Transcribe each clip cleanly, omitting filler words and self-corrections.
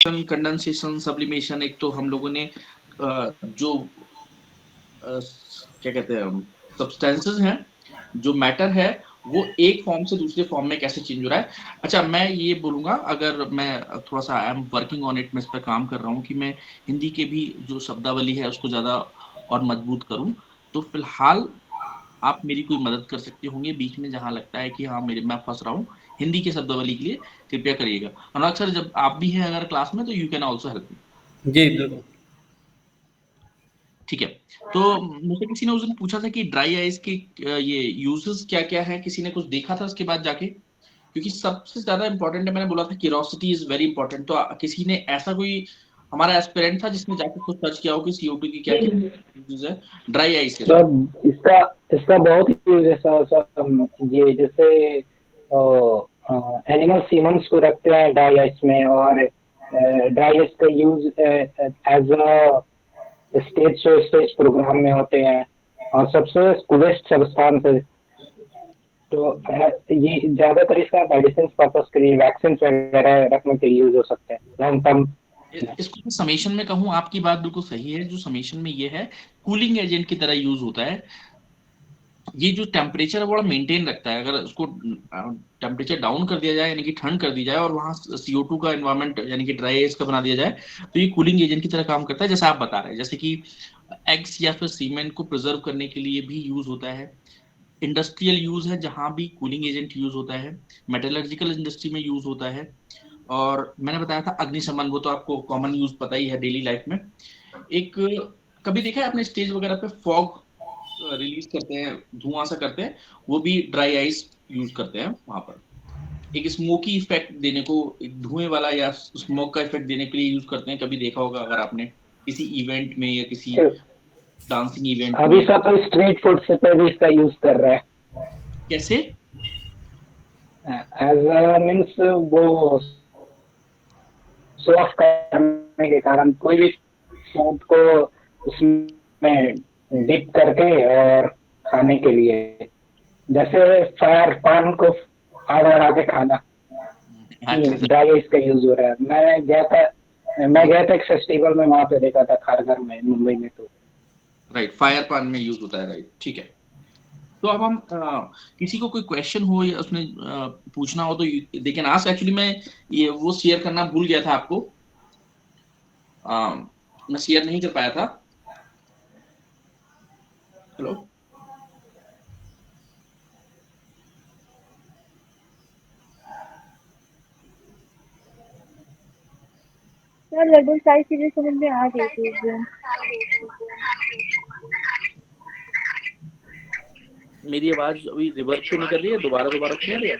Condensation, sublimation, एक तो हम लोगों ने जो क्या कहते हैं सब्सटेंसेस हैं, जो मैटर है वो एक फॉर्म से दूसरे फॉर्म में कैसे चेंज हो रहा है। अच्छा, मैं ये बोलूंगा, अगर मैं थोड़ा सा I am working on it, मैं इस पर काम कर रहा हूँ कि मैं हिंदी के भी जो शब्दावली है उसको ज्यादा और मजबूत करूँ। तो फिलहाल आप मेरी कोई मदद कर सकते होंगे बीच में, जहां लगता है कि हाँ मेरे मैं फंस रहा हूँ हिंदी के शब्दावली के लिए, कृपया करिएगा। अनुराग सर, जब आप भी हैं अगर क्लास में तो you can also help me. जी बिल्कुल। ठीक है। तो मुझे किसी ने उस दिन पूछा था कि ड्राई आइज के ये यूजेस क्या क्या है, किसी ने कुछ देखा था उसके बाद जाके? क्योंकि सबसे ज्यादा इंपॉर्टेंट है, मैंने बोला था क्यूरोसिटी इज वेरी इंपॉर्टेंट, तो किसी ने ऐसा कोई हमारा एस्पिरेंट था जिसने जाके खुद सर्च किया हो कि CO2 की क्या क्या यूजेस है ड्राई आइज के साथ? सर इसका इसका बहुत ही यूज है सर। ये जैसे एनिमल सीमेंट्स को रखते हैं ड्राई आइस में, और ड्राई आइस का use as a stage show stage programme में होते हैं, और सबसे कूलेस्ट सब्सटेंस है। तो ये ज्यादातर इसका मेडिसिन पर्पस के लिए, वैक्सीन वगैरह रखने के लिए यूज हो सकते हैं लॉन्ग टर्म। इसको मैं समेशन में कहूँ, आपकी बात बिल्कुल सही है, जो समेशन में ये है कूलिंग एजेंट की तरह यूज होता है। ये जो टेम्परेचर है बड़ा मेंटेन रखता है, अगर उसको टेम्परेचर डाउन कर दिया जाए यानी कि ठंड कर दी जाए और वहां CO2 का एनवायरमेंट यानी कि ड्राई आइस का बना दिया जाए, तो ये कूलिंग एजेंट की तरह काम करता है, जैसा आप बता रहे हैं। जैसे कि एग्स या फिर सीमेंट को प्रिजर्व करने के लिए भी यूज होता है, इंडस्ट्रियल यूज है जहां भी कूलिंग एजेंट यूज होता है, मेटलर्जिकल इंडस्ट्री में यूज होता है, और मैंने बताया था अग्निशमन, वो तो आपको कॉमन यूज पता ही है डेली लाइफ में। एक कभी देखा है आपने स्टेज वगैरह पे फॉग रिलीज करते हैं, धुआं सा करते हैं, वो भी ड्राई आइस यूज करते हैं वहां पर, एक स्मोकी इफेक्ट देने को, एक धुएं वाला या स्मोक का इफेक्ट देने के लिए यूज करते हैं। कभी देखा होगा अगर आपने किसी इवेंट में या किसी डांसिंग इवेंट अभी में। सब तो स्ट्रीट फूड से पे भी इसका यूज कर रहा है, कैसे? एज मीन्स वो शो ऑफ करने के कारण कोई भी फूड को उसमें डिप करके और खाने के लिए, जैसे फायर पान को आग लगा के खाना, अच्छा, ड्राई आइस का यूज हो रहा है। मैं गया था एक फेस्टिवल में, वहां पे देखा था खारघर में, मुंबई में। तो राइट, फायर पान में यूज होता है, राइट, ठीक है। तो अब हम किसी को कोई क्वेश्चन हो या उसने पूछना हो तो दे कैन आस्क। एक्चुअली मैं ये वो शेयर करना भूल गया था आपको, मैं शेयर नहीं कर पाया था। हेलो? यार लगभग सारी चीजें समझ में आ गई थी एकदम। मेरी आवाज अभी रिवर्स तो नहीं कर रही है? दोबारा दोबारा क्यों आ रही है?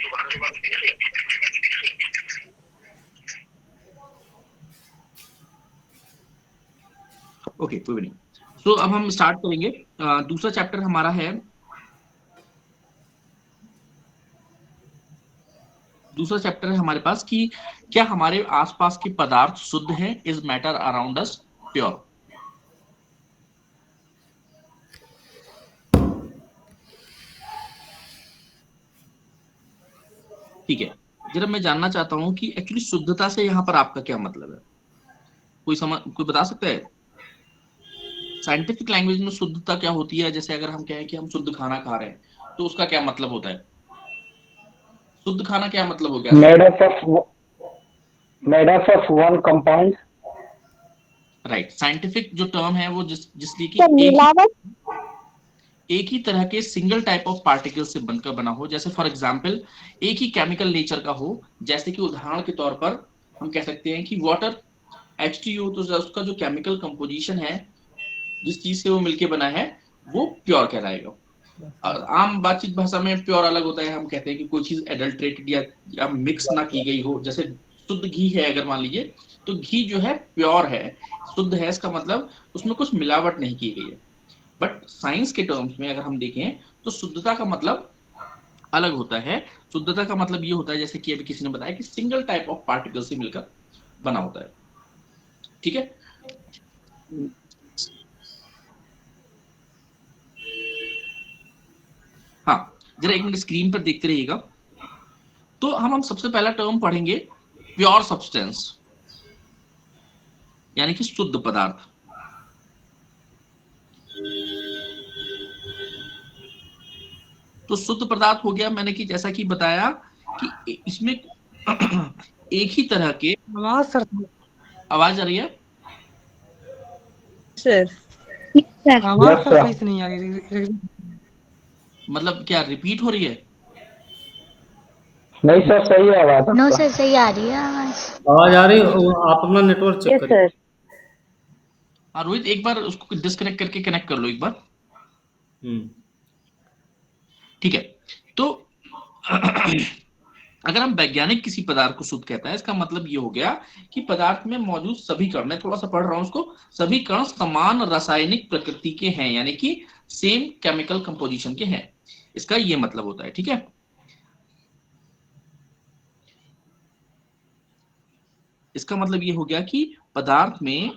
ओके, कोई भी नहीं। तो अब हम स्टार्ट करेंगे। दूसरा चैप्टर हमारा है, दूसरा चैप्टर है हमारे पास कि क्या हमारे आसपास के पदार्थ शुद्ध हैं? Is matter around us pure? ठीक है। जरा मैं जानना चाहता हूं कि एक्चुअली शुद्धता से यहाँ पर आपका क्या मतलब है? कोई बता सकता है? साइंटिफिक लैंग्वेज में शुद्धता क्या होती है? जैसे अगर हम कहें कि हम शुद्ध खाना खा रहे हैं तो उसका क्या मतलब होता है? शुद्ध खाना क्या मतलब हो गया? Made up of one compound. Right, scientific जो टर्म है वो जिसलिए कि सब मिलावट। एक ही तरह के सिंगल टाइप ऑफ पार्टिकल से बनकर बना हो, जैसे फॉर एग्जांपल एक ही केमिकल नेचर का हो। जैसे कि उदाहरण के तौर पर हम कह सकते हैं कि वाटर H2O, तो उसका जो केमिकल कंपोजिशन है, जिस चीज से वो मिलके बना है, वो प्योर कहलाएगा। आम बातचीत भाषा में प्योर अलग होता है, हम कहते हैं कि कोई चीज एडल्ट्रेटेड या मिक्स ना की गई हो। जैसे शुद्ध घी है अगर मान लीजिए, तो घी जो है प्योर है, शुद्ध है, इसका मतलब उसमें कुछ मिलावट नहीं की गई है। बट साइंस के टर्म्स में अगर हम देखें तो शुद्धता का मतलब अलग होता है। शुद्धता का मतलब ये होता है, जैसे कि अभी किसी ने बताया, कि सिंगल टाइप ऑफ पार्टिकल से मिलकर बना होता है। ठीक है। हाँ, जरा एक मिनट स्क्रीन पर देखते रहिएगा। तो हम सबसे पहला टर्म पढ़ेंगे, प्योर सब्सटेंस। यानी कि शुद्ध पदार्थ। तो शुद्ध पदार्थ हो गया, मैंने कि जैसा कि बताया कि इसमें एक ही तरह के, आवाज सर आवाज आ रही है? सर आवाज यस सर सर। सही से नहीं आ रही। मतलब क्या रिपीट हो रही है? नहीं सर, सही है आवाज नो आपका। सर सही आ रही है आवाज। आवाज आ रही हो? आप अपना नेटवर्क चेक करिए। हाँ रोहित, एक बार उसको डिस्कनेक्ट करके कनेक्ट कर लो एक बार। ठीक है। तो अगर हम वैज्ञानिक किसी पदार्थ को शुद्ध कहता है, इसका मतलब ये हो गया कि पदार्थ में मौजूद सभी कण, मैं थोड़ा सा पढ़ रहा हूं उसको, सभी कण समान रासायनिक प्रकृति के हैं, यानी कि सेम केमिकल कंपोजिशन के हैं। इसका ये मतलब होता है। ठीक है, इसका मतलब ये हो गया कि पदार्थ में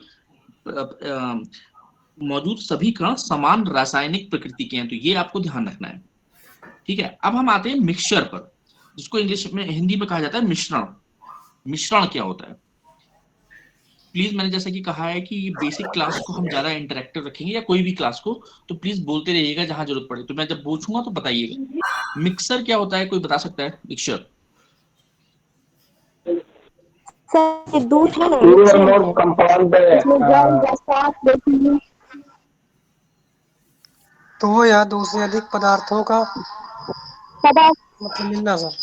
मौजूद सभी कण समान रासायनिक प्रकृति के हैं, तो ये आपको ध्यान रखना है। ठीक है, अब हम आते हैं मिक्सचर पर, जिसको इंग्लिश में, हिंदी में कहा जाता है मिश्रण। मिश्रण क्या होता है? प्लीज, मैंने जैसा कि कहा है कि ये बेसिक क्लास को हम ज्यादा इंटरेक्टिव रखेंगे, या कोई भी क्लास को, तो प्लीज बोलते रहिएगा जहां जरूरत पड़े, तो मैं जब पूछूंगा तो बताइएगा। मिक्सर क्या होता है, कोई बता सकता है? मिक्सचर सर दूध है ना, टू और मिक्सचर मोर है, कंपाउंड इसमें जल जैसा प्रोटीन दो या दो से अधिक पदार्थों का पदार्थ। मतलब मिलना सर।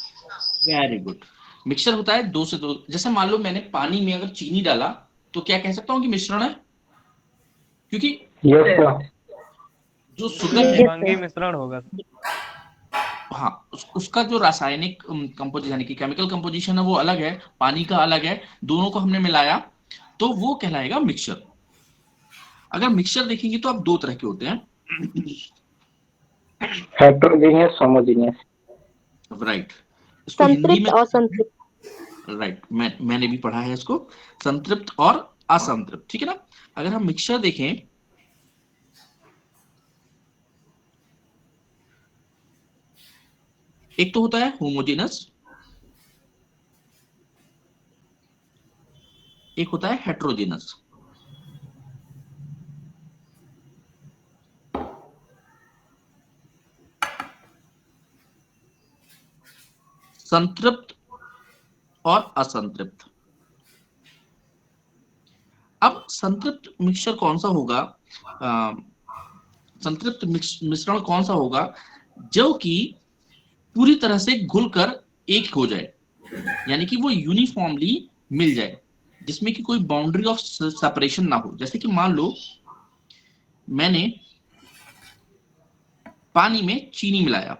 Very good. मिक्सचर होता है दो से दो, जैसे मान लो मैंने पानी में अगर चीनी डाला, तो क्या कह सकता हूँ कि मिश्रण है? क्योंकि यस सर। जो शुगर है, मांगी मिश्रण होगा। हाँ, उसका जो रासायनिक कंपोजिशन यानी कि केमिकल कंपोजिशन है वो अलग है, पानी का अलग है, दोनों को हमने मिलाया तो वो कहलाएगा मिक्सचर। अगर मिक्सचर देखेंगे तो आप दो तरह के होते हैं, हेटेरोजेनियस, होमोजेनियस। राइट। इसको हिंदी संतृप्त में, और संतृप्त। राइट, मैंने भी पढ़ा है इसको, संतृप्त और असंतृप्त। ठीक है ना? अगर हम मिक्सचर देखें, एक तो होता है होमोजेनस, एक होता है हेट्रोजेनस। संतृप्त और असंतृप्त। अब संतृप्त मिक्सचर कौन सा होगा, संतृप्त मिश्रण कौन सा होगा जो कि पूरी तरह से घुलकर एक हो जाए, यानी कि वो यूनिफॉर्मली मिल जाए, जिसमें कि कोई बाउंड्री ऑफ सेपरेशन ना हो। जैसे कि मान लो मैंने पानी में चीनी मिलाया,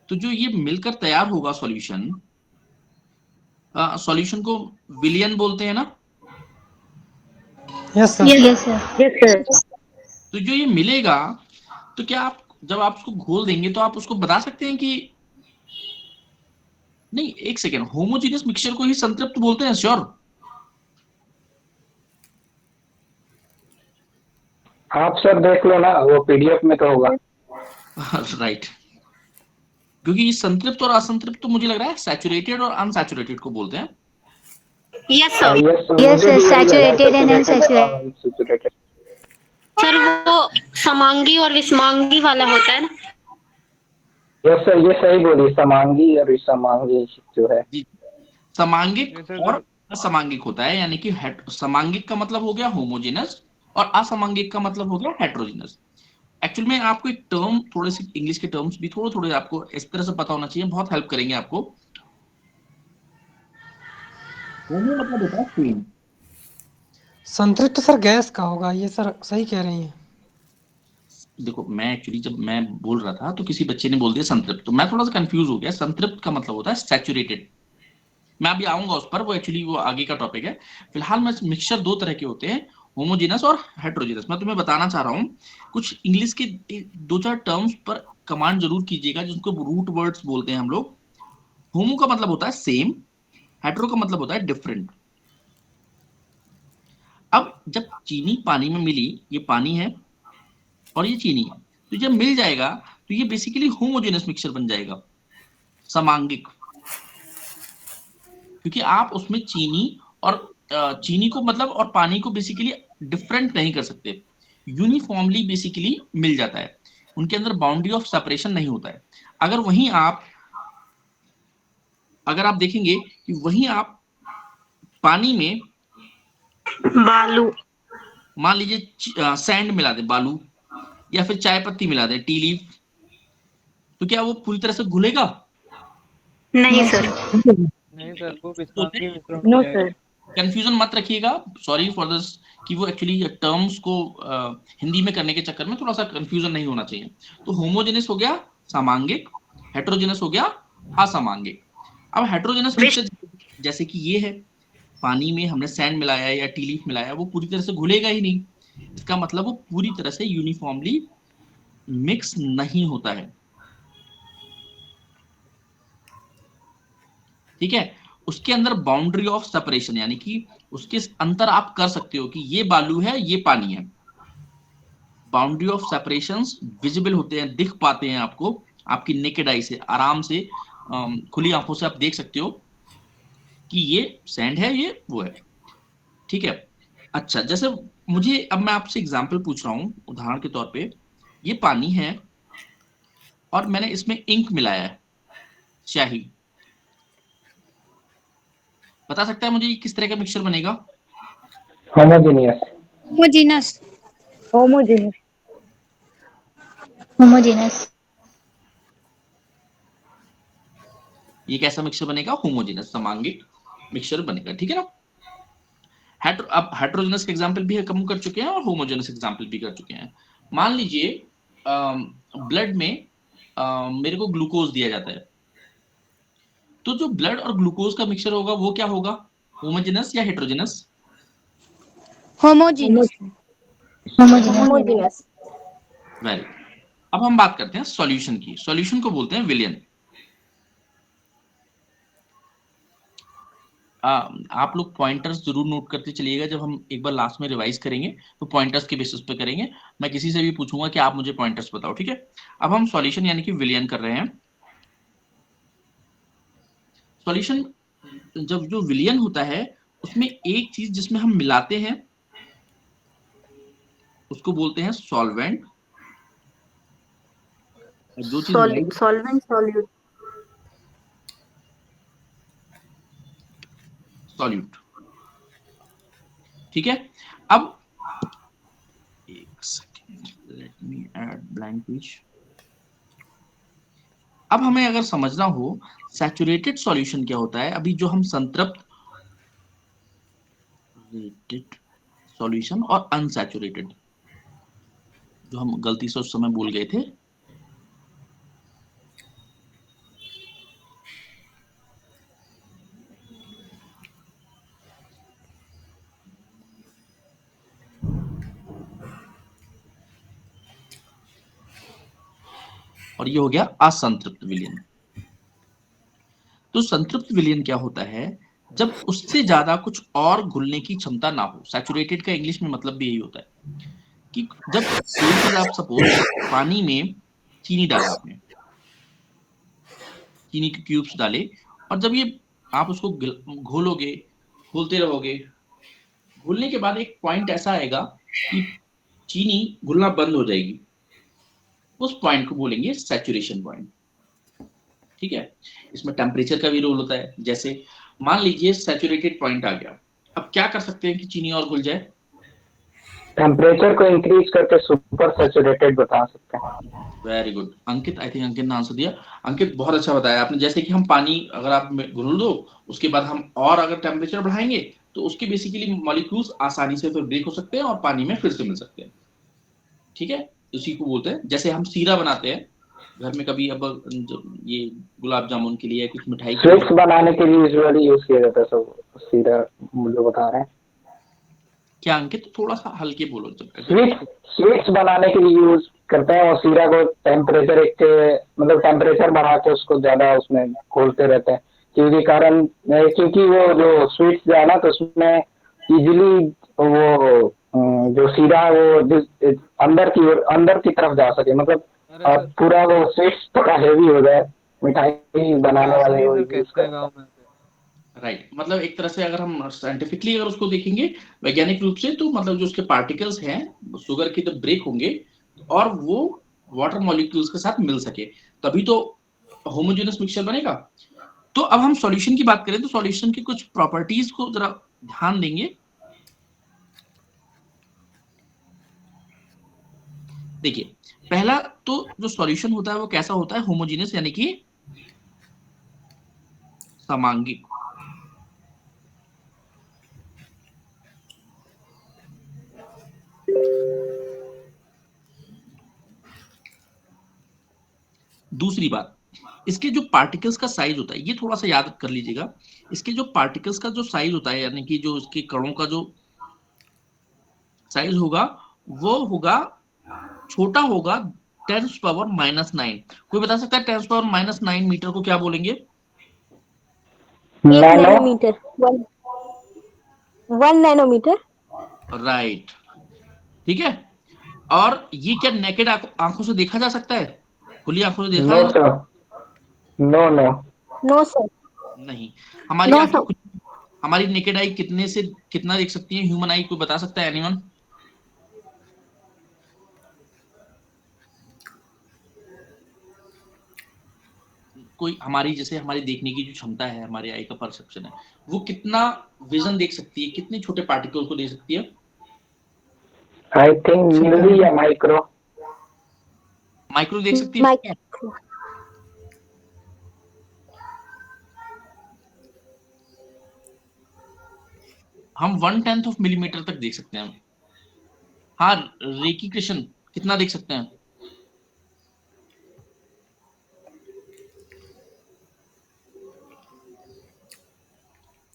तो जो ये मिलकर तैयार होगा सॉल्यूशन, सॉल्यूशन को विलियन बोलते हैं ना? Yes sir. Yes sir. तो जो ये मिलेगा, तो क्या आप जब आप उसको घोल देंगे तो आप उसको बता सकते हैं कि नहीं, एक सेकेंड, होमोजीनियस मिक्सचर को ही संतृप्त बोलते हैं? श्योर? आप सर देख लो ना, वो पीडीएफ में तो होगा। राइट। क्योंकि ये संतृप्त और असंतृप्त तो मुझे लग रहा है सैचुरेटेड और अनसैचुरेटेड को बोलते हैं। यस यस सर, यस मुझे सर, भी यही लगा, सैचुरेटेड एंड सैचुरेटेड और अनसैचुरेटेड। अनसैचुरेटेड। सर वो समांगी और विषमांगी वाला होता है ना? यस सर, ये सही बोली, समांगी और विषमांगी जो है। जी, समांगिक जैसे और सर असमांगिक होता है, यानी कि समांगिक का मतलब हो गया होमोजेनस और असमांगिक का मतलब हो गया हेट्रोजेनस। एक्चुअल में आपको एक टर्म, थोड़े से इंग्लिश के टर्म्स भी थोड़े थोड़े आपको इस तरह से पता होना चाहिए, बहुत हेल्प करेंगे आपको। होमो मतलब होता है सेम। संतृप्त सर गैस का होगा, ये सर सही कह रही हैं। देखो, मैं एक्चुअली जब मैं बोल रहा था तो किसी बच्चे ने बोल दिया संतृप्त, तो मैं थोड़ा सा कंफ्यूज हो गया। संतृप्त का मतलब होता है सैचुरेटेड। मैं अभी आऊंगा उस पर, वो एक्चुअली वो आगे का टॉपिक है। फिलहाल मैं मिक्सचर दो तरह के होते हैं, होमोजेनस और हेट्रोजेनस। मैं तुम्हें बताना चाह रहा हूँ कुछ इंग्लिश के दो चार टर्म्स पर कमांड जरूर कीजिएगा, जिनको रूट वर्ड्स बोलते हैं हम लोग। होमो का मतलब होता है सेम, हेट्रो का मतलब होता है डिफरेंट। अब जब चीनी पानी में मिली, ये पानी है और ये चीनी है, तो जब मिल जाएगा तो ये बेसिकली होमोजेनस मिक्सचर बन जाएगा, समांगिक। क्योंकि आप उसमें चीनी और चीनी को मतलब और पानी को बेसिकली डिफरेंट नहीं कर सकते, यूनिफॉर्मली बेसिकली मिल जाता है, उनके अंदर बाउंड्री ऑफ सेपरेशन नहीं होता है। अगर वहीं आप देखेंगे कि वहीं आप पानी में बालू, मान लीजिए सैंड मिला दे, बालू, या फिर चाय पत्ती मिला दे, टी लीफ, तो क्या वो पूरी तरह से घुलेगा? नहीं सर। नहीं सर, वो विस्मांगी मिश्रण हो नो जाएगा। सर। कंफ्यूजन मत रखिएगा, सॉरी फॉर दिस, कि वो एक्चुअली टर्म्स को हिंदी में करने के चक्कर में थोड़ा सा कंफ्यूजन नहीं होना चाहिए। तो होमोजेनस हो गया समांगिक, हेटेरोजेनस हो गया असमांगिक। अब हेटेरोजेनस मिक्सचर जैसे कि ये है, पानी में हमने सैंड मिलाया या टी लीफ मिलाया, वो पूरी तरह से घुलेगा ही नहीं, इसका मतलब वो पूरी तरह से यूनिफॉर्मली मिक्स नहीं होता है, ठीक है। उसके अंदर बाउंड्री ऑफ सेपरेशन, यानी कि उसके अंतर आप कर सकते हो कि ये बालू है, ये पानी है, बाउंड्री ऑफ सेपरेशंस विजिबल होते हैं, दिख पाते हैं आपको, आपकी नेकेड आई से आराम से खुली आंखों से आप देख सकते हो कि ये सैंड है, ये वो है, ठीक है। अच्छा, जैसे मुझे अब मैं आपसे एग्जांपल पूछ रहा हूं, उदाहरण के तौर पे, ये पानी है और मैंने इसमें इंक मिलाया है, स्याही, बता सकता है मुझे ये किस तरह का मिक्सचर बनेगा? होमोजेनियस। होमोजीनस। होमोजेनस। होमोजेनस। ये कैसा मिक्सचर बनेगा? होमोजेनस, समांगिक मिक्सचर बनेगा, ठीक है ना। अब हेटेरोजेनस के एग्जांपल भी कम कर चुके हैं और होमोजेनस एग्जांपल भी कर चुके हैं। मान लीजिए ब्लड में मेरे को ग्लूकोज दिया जाता है, तो जो ब्लड और ग्लूकोज का मिक्सचर होगा वो क्या होगा? होमोजेनस या हेटेरोजेनस? होमोजीनस। होमोजेनस। वेरी। अब हम बात करते हैं सॉल्यूशन की। सॉल्यूशन को बोलते हैं विलयन। आप लोग पॉइंटर्स जरूर नोट करते चलिएगा, जब हम एक बार लास्ट में रिवाइज करेंगे तो पॉइंटर्स के बेसिस पे करेंगे। मैं किसी से भी पूछूंगा कि आप मुझे पॉइंटर्स बताओ, ठीक है। अब हम सॉल्यूशन यानी कि विलयन कर रहे हैं। सॉल्यूशन जब जो विलयन होता है उसमें एक चीज जिसमें हम मिलाते हैं उसको बोलते हैं सॉल्वेंट। जो चीज सॉल्वेंट, सॉल्यूट। सॉल्यूट, ठीक है। अब एक second, let me add blank page. अब हमें अगर समझना हो सैचुरेटेड सॉल्यूशन क्या होता है, अभी जो हम संतृप्त सॉल्यूशन और अनसैचुरेटेड, जो हम गलती से उस समय बोल गए थे, और ये हो गया असंतृप्त विलयन। तो संतृप्त विलयन क्या होता है? जब उससे ज्यादा कुछ और घुलने की क्षमता ना हो। सैचुरेटेड का इंग्लिश में मतलब भी यही होता है कि जब कोई चीज, आप सपोज पानी में चीनी डाला, आपने चीनी के क्यूब्स डाले, और जब ये आप उसको घोलोगे, घोलते रहोगे, घुलने के बाद एक पॉइंट ऐसा आएगा कि चीनी घुलना बंद हो जाएगी, उस पॉइंट को बोलेंगे सैचुरेशन पॉइंट, ठीक है। इसमें टेम्परेचर का भी रोल होता है। जैसे मान लीजिए सैचुरेटेड पॉइंट आ गया, अब क्या कर सकते हैं कि चीनी और घुल जाए? टेम्परेचर को इंक्रीज करके सुपर सैचुरेटेड बता सकते हैं। Very good Ankit, I think Ankit ने आंसर दिया। अंकित बहुत अच्छा बताया आपने। जैसे कि हम पानी अगर आप घुल दो, उसके बाद हम और अगर टेम्परेचर बढ़ाएंगे तो उसके बेसिकली मॉलिक्यूल्स आसानी से फिर ब्रेक हो सकते हैं और पानी में फिर से मिल सकते हैं, ठीक है। उसी को बोलते हैं, जैसे हम सीरा बनाते हैं घर में, कभी अब ये गुलाब जामुन के लिए कुछ मिठाई स्वीट्स बनाने के लिए यूजुअली यूज किया जाता है सब सीरा, मुझे बता रहे हैं। क्या अंकित, थोड़ा सा हल्के बोलो। स्वीट्स बनाने के लिए यूज करते हैं, और सीरा को टेम्परेचर मतलब टेम्परेचर बढ़ा के उसको ज्यादा उसमें घोलते रहते हैं, क्योंकि वो जो स्वीट्स जो है ना, तो उसमें इजीली वो जो सीरा है वो अंदर की तरफ जा सके, मतलब पूरा वो स्वीट्स थोड़ा हेवी हो जाए, मिठाई बनाने वाले कैसे गाँव में राइट, मतलब एक तरह से अगर हम साइंटिफिकली अगर उसको देखेंगे वैज्ञानिक रूप से, तो मतलब जो उसके पार्टिकल्स हैं शुगर के जब ब्रेक होंगे और वो वाटर मॉलिक्यूल्स के साथ मिल सके, तभी तो होमोजेनस मिक्सचर बनेगा। तो अब हम सॉल्यूशन की बात करें तो सॉल्यूशन की कुछ प्रॉपर्टीज को जरा ध्यान देंगे। देखिए, पहला तो जो सॉल्यूशन होता है वो कैसा होता है, होमोजेनस यानी कि समांगिक। दूसरी बात, इसके जो पार्टिकल्स का साइज होता है, ये थोड़ा सा याद कर लीजिएगा, इसके जो पार्टिकल्स का जो साइज होता है यानी कि जो इसके कणों का जो साइज होगा वो होगा, छोटा होगा 10⁻⁹। कोई बता सकता है 10⁻⁹ मीटर को क्या बोलेंगे? एक nano. Nanometre, one nanometre. Right, ठीक है। और ये क्या नेकेड आंखों से देखा जा सकता है, खुली आंखों से देखा नो जा सकता sir, no no. No sir. है? नहीं, हमारी नो आंखें सर। हमारी नेकेड आई कितने से कितना देख सकती है, ह्यूमन आई, कोई बता सकता है एनीवन? कोई हमारी जैसे हमारी देखने की जो क्षमता है, हमारी आई का परसेप्शन है, वो कितना विजन देख सकती है, कितने छोटे पार्टिकल्स को देख सकती है? आई थिंक मिली या माइक्रो। माइक्रो देख सकती है। माइक्रो। हम 1/10 ऑफ मिलीमीटर तक देख सकते हैं। हाँ, रेकी कृष्ण कितना देख सकते हैं?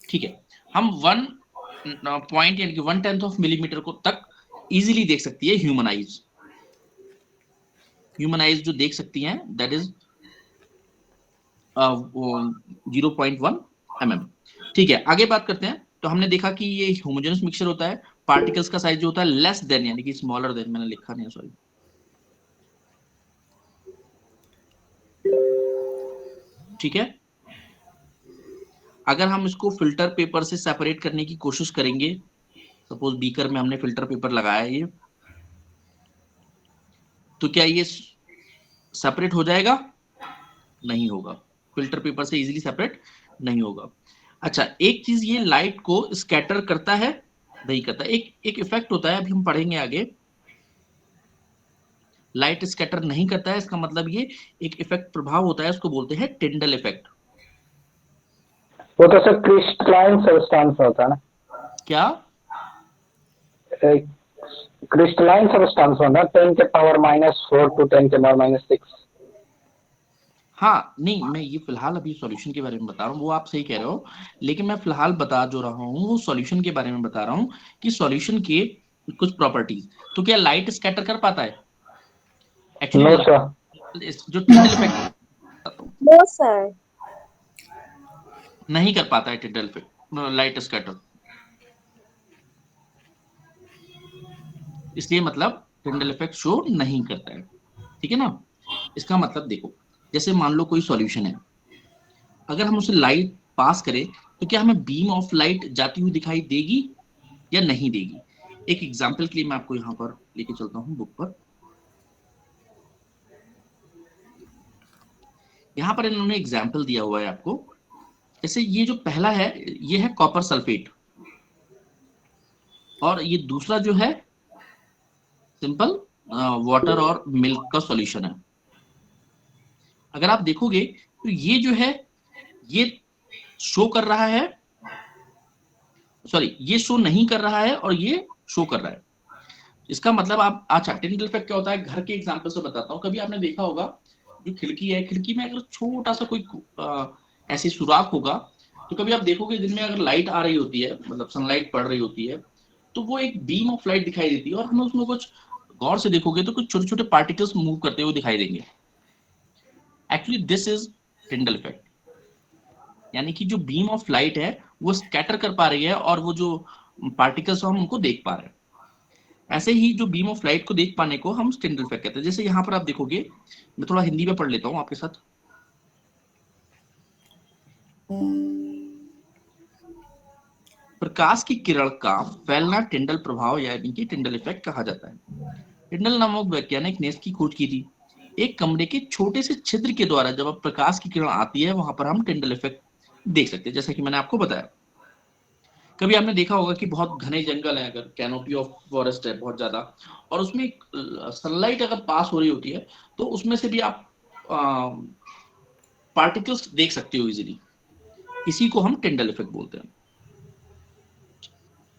ठीक है, हम 1 पॉइंट यानी कि 1/10 ऑफ मिलीमीटर को तक इजीली देख सकती है ह्यूमन आइज। ह्यूमन आइज जो देख सकती हैं दैट इज 0.1 mm। ठीक है, आगे बात करते हैं। तो हमने देखा कि ये होमोजेनस मिक्सचर होता है, पार्टिकल्स का साइज जो होता है लेस देन यानी कि स्मॉलर देन, मैंने लिखा नहीं है सॉरी, ठीक है। अगर हम इसको फिल्टर पेपर से सेपरेट करने की कोशिश करेंगे, सपोज बीकर में हमने फिल्टर पेपर लगाया है ये, तो क्या ये सेपरेट हो जाएगा? नहीं होगा, फिल्टर पेपर से इजीली सेपरेट नहीं होगा। अच्छा, एक चीज, ये लाइट को स्कैटर करता है? नहीं करता। एक इफेक्ट होता है, अभी हम पढ़ेंगे आगे, लाइट स्कैटर नहीं करता है, इसका मतलब ये एक इफेक्ट प्रभाव होता है, उसको बोलते हैं टिंडल इफेक्ट। वो तो सर क्रिस्टलाइन सब्सटेंस होता है ना? क्या? क्रिस्टलाइन सब्सटेंस होता है, 10⁻⁴ to 10⁻�6। हाँ, नहीं, मैं ये फिलहाल अभी सॉल्यूशन के बारे में बता रहा हूँ, वो आप सही कह रहे हो, लेकिन मैं फिलहाल बता जो रहा हूँ वो सॉल्यूशन के बारे में बता रहा हूँ कि सॉल्यूशन के कुछ प्रॉपर्टीज। तो क्या लाइट स्कैटर कर पाता है? No actually sir. जो टिंडल इफेक्ट नो सर। नहीं कर पाता है टिंडल इफेक्ट, लाइट स्कैटर, इसलिए मतलब टिंडल इफेक्ट शो नहीं करता है, ठीक है ना। इसका मतलब देखो, जैसे मान लो कोई सॉल्यूशन है, अगर हम उसे लाइट पास करें तो क्या हमें बीम ऑफ लाइट जाती हुई दिखाई देगी या नहीं देगी? एक एग्जांपल के लिए मैं आपको यहां पर लेके चलता हूं बुक पर। यहां पर इन्होंने एग्जांपल दिया हुआ है आपको, जैसे ये जो पहला है ये है कॉपर सल्फेट, और ये दूसरा जो है सिंपल वाटर और मिल्क का सॉल्यूशन है। अगर आप देखोगे तो ये जो है ये शो कर रहा है, सॉरी ये शो नहीं कर रहा है और ये शो कर रहा है। इसका मतलब आप, अच्छा टिंडल इफेक्ट क्या होता है, घर के एग्जांपल से बताता हूँ। कभी आपने देखा होगा जो खिड़की है, खिड़की में अगर छोटा सा कोई ऐसी सुराख होगा, तो कभी आप देखोगे दिन में अगर लाइट आ रही होती है, मतलब सनलाइट पड़ रही होती है, तो वो एक बीम ऑफ लाइट दिखाई देती है, और हमें उसमें कुछ गौर से देखोगे तो कुछ छोटे छोटे पार्टिकल्स मूव करते हुए दिखाई देंगे। Actually this is Tyndall effect, यानी कि जो बीम ऑफ लाइट है वो स्कैटर कर पा रही है और वो जो पार्टिकल्स हम उनको देख पा रहे हैं। ऐसे ही जो बीम ऑफ लाइट को देख पाने को हम टिंडल इफेक्ट कहते हैं। जैसे यहाँ पर आप देखोगे, मैं थोड़ा हिंदी में पढ़ लेता हूँ आपके साथ। प्रकाश की किरण का फैलना टिंडल प्रभाव यानी कि टिंडल इफेक्ट कहा जाता है। टिंडल नामक वैज्ञानिक ने इसकी खोज की थी। एक कमरे के छोटे से छिद्र के द्वारा जब प्रकाश की किरण आती है वहां पर हम टिंडल इफेक्ट देख सकते हैं, जैसा कि मैंने आपको बताया। कभी आपने देखा होगा कि बहुत घने जंगल है, अगर कैनोपी ऑफ फॉरेस्ट है बहुत ज्यादा, और उसमें सनलाइट अगर पास हो रही होती है तो उसमें से भी आप पार्टिकल्स देख सकते हो इजीली। इसी को हम टिंडल इफेक्ट बोलते हैं।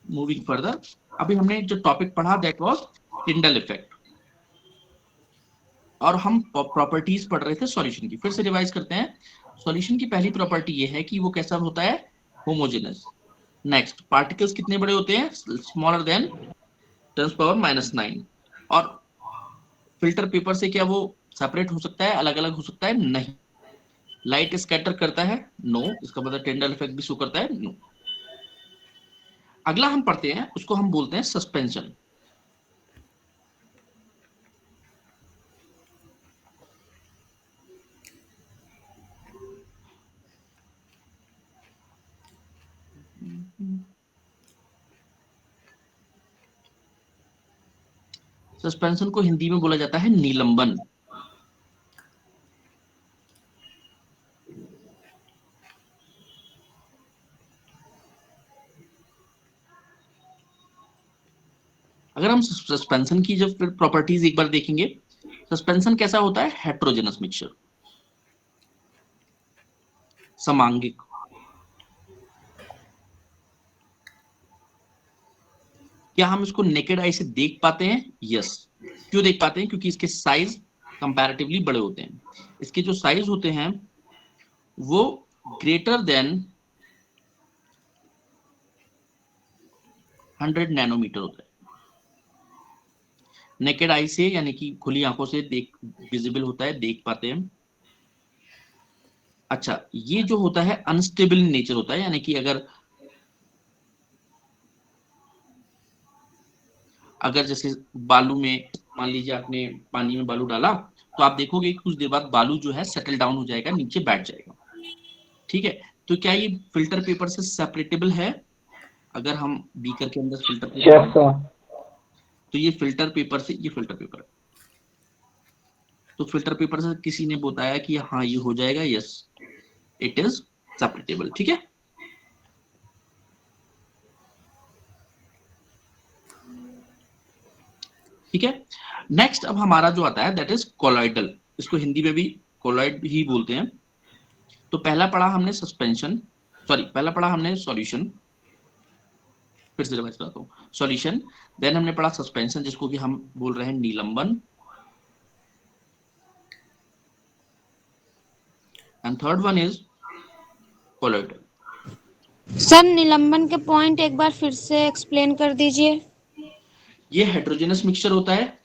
मूविंग फर्दर, अभी हमने जो टॉपिक पढ़ा दैट वाज टिंडल इफेक्ट, और हम प्रॉपर्टीज पढ़ रहे थे सॉल्यूशन की। फिर से रिवाइज करते हैं। सॉल्यूशन की पहली प्रॉपर्टी ये है कि वो कैसा होता है, होमोजेनस। नेक्स्ट, पार्टिकल्स कितने बड़े होते हैं, स्मॉलर देन 10⁻⁹। और फिल्टर पेपर से क्या वो सेपरेट हो सकता है, अलग अलग हो सकता है, नहीं। लाइट स्कैटर करता है, नो, इसका मतलब टिंडल इफेक्ट भी शो करता है, नो। अगला हम पढ़ते हैं, उसको हम बोलते हैं सस्पेंशन। सस्पेंशन को हिंदी में बोला जाता है निलंबन। अगर हम सस्पेंशन की जब फिर प्रॉपर्टीज एक बार देखेंगे, सस्पेंशन कैसा होता है, हेट्रोजेनस मिक्सचर, समांगिक। क्या हम इसको नेकेड आई से देख पाते हैं, यस। क्यों देख पाते हैं, क्योंकि इसके साइज कंपैरेटिवली बड़े होते हैं। इसके जो साइज होते हैं वो ग्रेटर देन 100 नैनोमीटर होता है। नेकेड आई से यानी कि खुली आंखों से देख विजिबल होता है, देख पाते हैं। अच्छा, ये जो होता है अनस्टेबल नेचर होता है, यानी कि अगर जैसे बालू में, मान लीजिए आपने पानी में बालू डाला, तो आप देखोगे कुछ देर बाद बालू जो है सेटल डाउन हो जाएगा, नीचे बैठ जाएगा, ठीक है। तो क्या ये फिल्टर पेपर से सेपरेटेबल है? अगर हम बीकर के अंदर फिल्टर पेपर, तो ये फिल्टर पेपर से, ये फिल्टर पेपर है, तो फिल्टर पेपर से किसी ने बताया कि हाँ ये हो जाएगा, यस, इट इज सेपरेटेबल, ठीक है। ठीक है, नेक्स्ट अब हमारा जो आता है दैट इज कोलॉइडल। इसको हिंदी में भी कोलॉइड ही बोलते हैं। तो पहला पढ़ा हमने सॉल्यूशन, फिर से रिवाइज कराता हूँ। सॉल्यूशन, देन हमने पढ़ा सस्पेंशन, जिसको कि हम बोल रहे हैं निलंबन, and third one is colloidal. Sir निलंबन के पॉइंट एक बार फिर से एक्सप्लेन कर दीजिए। ये हेट्रोजेनस मिक्सचर होता है।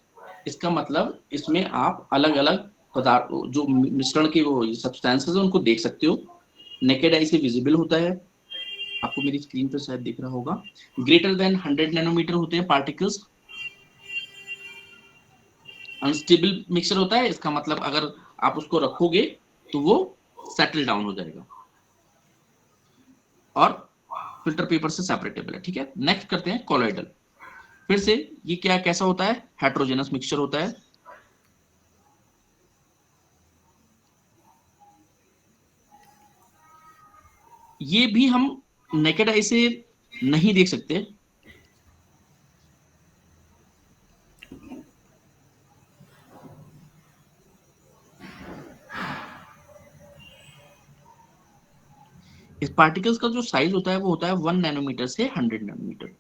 इसका मतलब इसमें आप अलग अलग पदार्थ, जो मिश्रण के वो सब्सटेंसेस है, उनको देख सकते हो। नेकेड आई से विजिबल होता है, आपको मेरी स्क्रीन पर शायद दिख रहा होगा। ग्रेटर देन 100 नैनोमीटर होते हैं पार्टिकल्स। अनस्टेबल मिक्सचर होता है, इसका मतलब अगर आप उसको रखोगे तो वो सेटल डाउन हो जाएगा, और फिल्टर पेपर से सेपरेटेबल है, ठीक है। नेक्स्ट करते हैं कोलॉइडल। फिर से ये क्या कैसा होता है, हेट्रोजेनस मिक्सचर होता है। ये भी हम नेकेड आई से नहीं देख सकते, इस पार्टिकल्स का जो साइज होता है वो होता है 1 नैनोमीटर से 100 नैनोमीटर।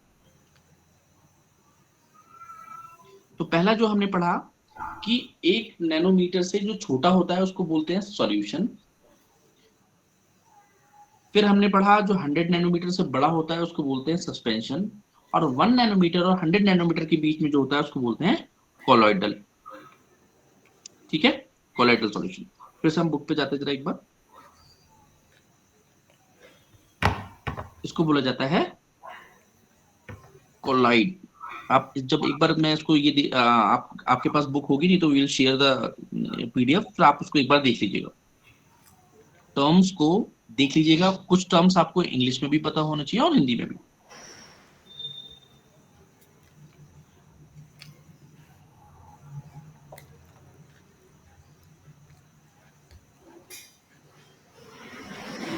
तो पहला जो हमने पढ़ा कि 1 नैनोमीटर से जो छोटा होता है उसको बोलते हैं सॉल्यूशन। फिर हमने पढ़ा जो 100 नैनोमीटर से बड़ा होता है उसको बोलते हैं सस्पेंशन, और 1 नैनोमीटर और 100 नैनोमीटर के बीच में जो होता है उसको बोलते हैं कोलॉइडल, ठीक है, कोलॉइडल सॉल्यूशन। फिर से हम बुक पे जाते जरा एक बार। इसको बोला जाता है कोलॉइड। आप जब एक बार मैं इसको ये आपके पास बुक होगी नहीं तो वील शेयर द पीडीएफ, तो आप उसको एक बार देख लीजिएगा, टर्म्स को देख लीजिएगा। कुछ टर्म्स आपको इंग्लिश में भी पता होना चाहिए और हिंदी में भी।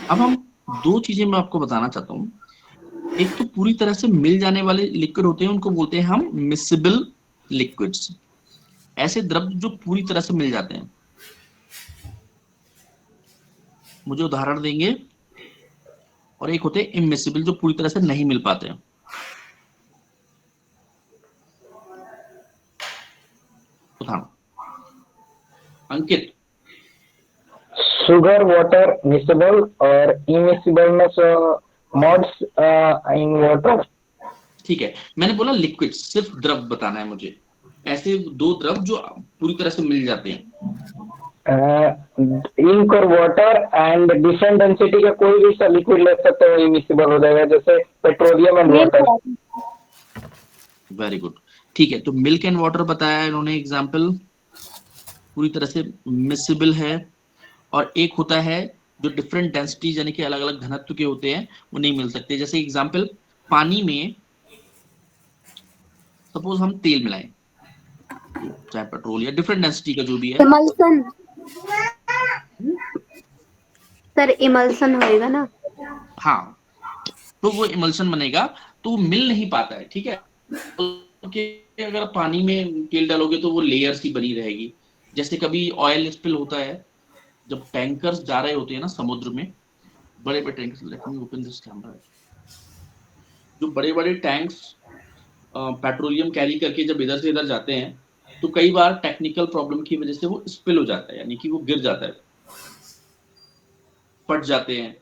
अब हम दो चीजें मैं आपको बताना चाहता हूँ। एक तो पूरी तरह से मिल जाने वाले लिक्विड होते हैं, उनको बोलते हैं हम मिसिबल लिक्विड्स, ऐसे द्रव जो पूरी तरह से मिल जाते हैं। मुझे उदाहरण देंगे। और एक होते हैं इमिसिबल, जो पूरी तरह से नहीं मिल पाते हैं। उदाहरण अंकित। sugar, water, miscible और immiscible में modes in water। ठीक है, मैंने बोला लिक्विड, सिर्फ द्रव बताना है मुझे, ऐसे दो द्रव जो पूरी तरह से मिल जाते हैं। इंक और वाटर एंड डिफरेंट डेंसिटी का कोई भी सा लिक्विड ले सकते हो, इमिसिबल हो जाएगा, जैसे petroleum and water. Very good, ठीक है। तो मिल्क एंड वाटर बताया इन्होंने एग्जाम्पल, पूरी तरह से मिसिबल है। और एक होता है जो डिफरेंट डेंसिटी यानी कि अलग अलग घनत्व के होते हैं, वो नहीं मिल सकते। जैसे एग्जाम्पल, पानी में सपोज हम तेल मिलाएं, चाहे पेट्रोल या डिफरेंट डेंसिटी का जो भी है, इमल्सन सर, इमल्सन होएगा ना। हाँ, तो वो इमल्सन बनेगा, तो वो मिल नहीं पाता है। ठीक है, क्योंकि अगर पानी में तेल डालोगे तो वो लेयर्स ही बनी रहेगी। जैसे कभी ऑयल स्पिल होता है, जब टैंकर्स जा रहे होते हैं ना समुद्र में, बड़े बड़े tanks, let me open this camera, जो बड़े बड़े टैंक्स पेट्रोलियम कैरी करके जब इधर से इधर जाते हैं, तो कई बार टेक्निकल प्रॉब्लम की वजह से वो स्पिल हो जाता है, यानी कि वो गिर जाता है, फट जाते हैं,